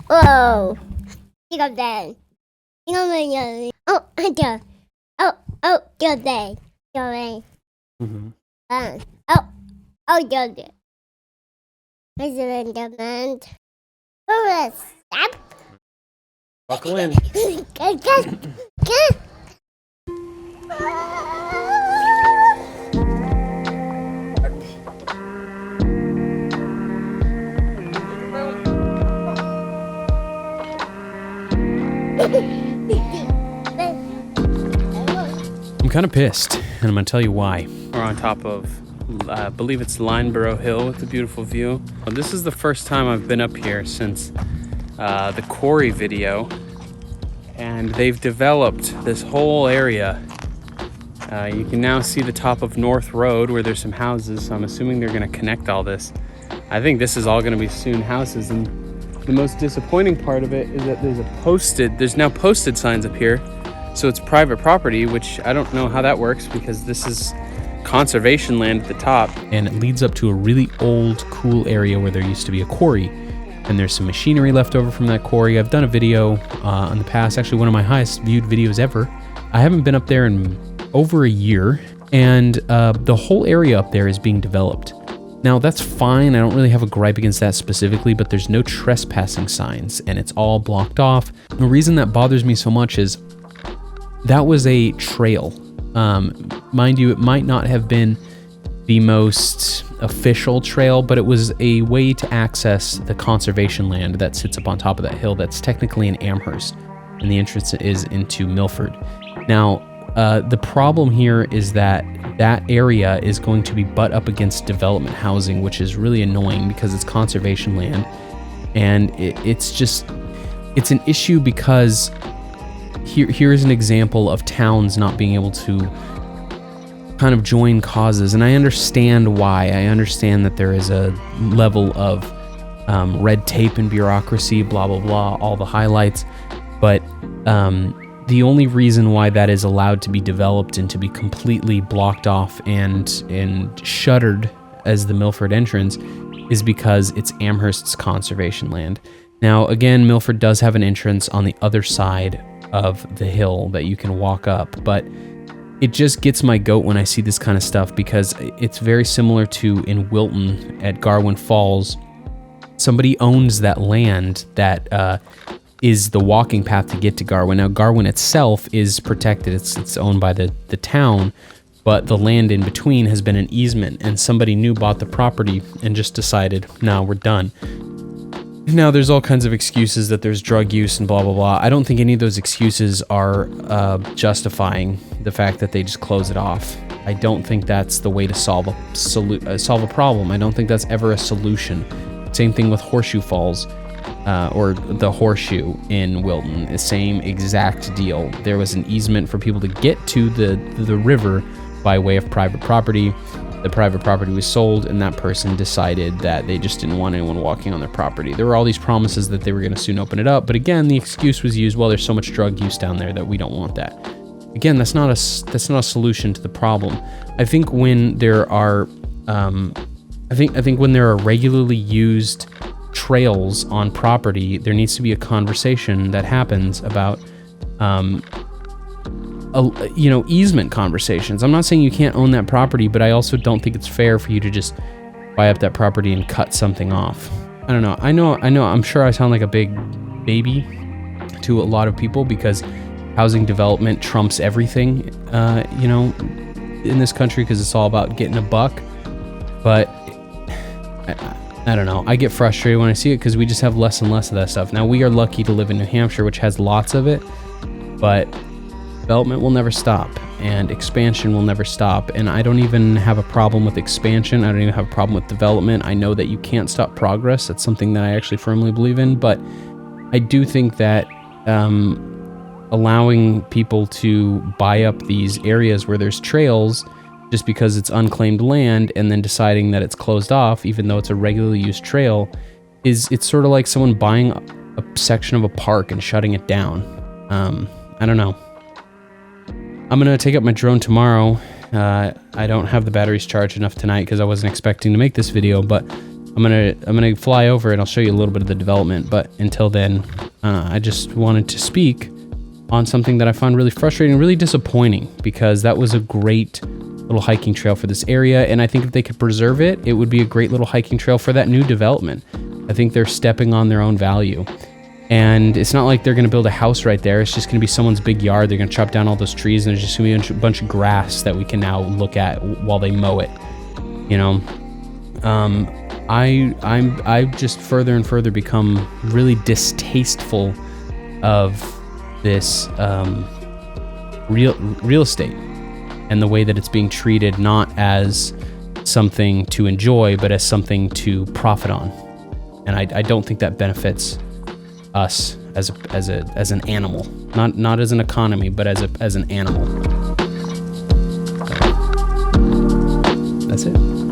Whoa. You got that. You got me. Oh, I do. Oh, you're there. You're there. You're there. President Demand. Who is that? Buckle in. I'm kind of pissed, and I'm going to tell you why. We're on top of, I believe it's Lineborough Hill with a beautiful view. This is the first time I've been up here since the quarry video, and they've developed this whole area. You can now see the top of North Road where there's some houses, so I'm assuming they're going to connect all this. I think this is all going to be soon houses, and the most disappointing part of it is that there's now posted signs up here. So it's private property, which I don't know how that works because this is conservation land at the top. And it leads up to a really old, cool area where there used to be a quarry. And there's some machinery left over from that quarry. I've done a video in the past, actually one of my highest viewed videos ever. I haven't been up there in over a year, and the whole area up there is being developed. Now that's fine, I don't really have a gripe against that specifically, but there's no trespassing signs and it's all blocked off. The reason that bothers me so much is that was a trail. Mind you, it might not have been the most official trail, but it was a way to access the conservation land that sits up on top of that hill that's technically in Amherst, and the entrance is into Milford. Now, the problem here is that area is going to be butt up against development housing, which is really annoying because it's conservation land, and it's an issue because here is an example of towns not being able to kind of join causes, and I understand why. I understand that there is a level of red tape and bureaucracy, blah blah blah, all the highlights, but the only reason why that is allowed to be developed and to be completely blocked off and shuttered as the Milford entrance is because it's Amherst's conservation land. Now, again, Milford does have an entrance on the other side of the hill that you can walk up, but it just gets my goat when I see this kind of stuff because it's very similar to in Wilton at Garwin Falls. Somebody owns that land that is the walking path to get to Garwin. Now, Garwin itself is protected. It's owned by the town, but the land in between has been an easement, and somebody new bought the property and just decided, no, we're done. Now, there's all kinds of excuses that there's drug use and blah, blah, blah. I don't think any of those excuses are justifying the fact that they just close it off. I don't think that's the way to solve a problem. I don't think that's ever a solution. Same thing with Horseshoe Falls. Or the Horseshoe in Wilton, the same exact deal. There was an easement for people to get to the river by way of private property. The private property was sold, and that person decided that they just didn't want anyone walking on their property. There were all these promises that they were going to soon open it up, but again, the excuse was used, well, there's so much drug use down there that we don't want that. Again, that's not a solution to the problem. I think when there are, I think when there are regularly used trails on property, there needs to be a conversation that happens about easement conversations. I'm not saying you can't own that property, but I also don't think it's fair for you to just buy up that property and cut something off. I don't know. I know I'm sure I sound like a big baby to a lot of people because housing development trumps everything in this country because it's all about getting a buck, but I don't know. I get frustrated when I see it because we just have less and less of that stuff. Now, we are lucky to live in New Hampshire, which has lots of it, but development will never stop and expansion will never stop. And I don't even have a problem with expansion. I don't even have a problem with development. I know that you can't stop progress. That's something that I actually firmly believe in, but I do think that allowing people to buy up these areas where there's trails just because it's unclaimed land and then deciding that it's closed off even though it's a regularly used trail it's sort of like someone buying a section of a park and shutting it down. I don't know. I'm gonna take up my drone tomorrow. I don't have the batteries charged enough tonight because I wasn't expecting to make this video, but I'm gonna fly over and I'll show you a little bit of the development. But until then, I just wanted to speak on something that I found really frustrating and really disappointing, because that was a great little hiking trail for this area. And I think if they could preserve it, it would be a great little hiking trail for that new development. I think they're stepping on their own value. And it's not like they're gonna build a house right there. It's just gonna be someone's big yard. They're gonna chop down all those trees and there's just gonna be a bunch of grass that we can now look at while they mow it, you know? I've just further and further become really distasteful of this real estate and the way that it's being treated, not as something to enjoy, but as something to profit on. And I don't think that benefits us as an animal, not as an economy, but as an animal. So, that's it.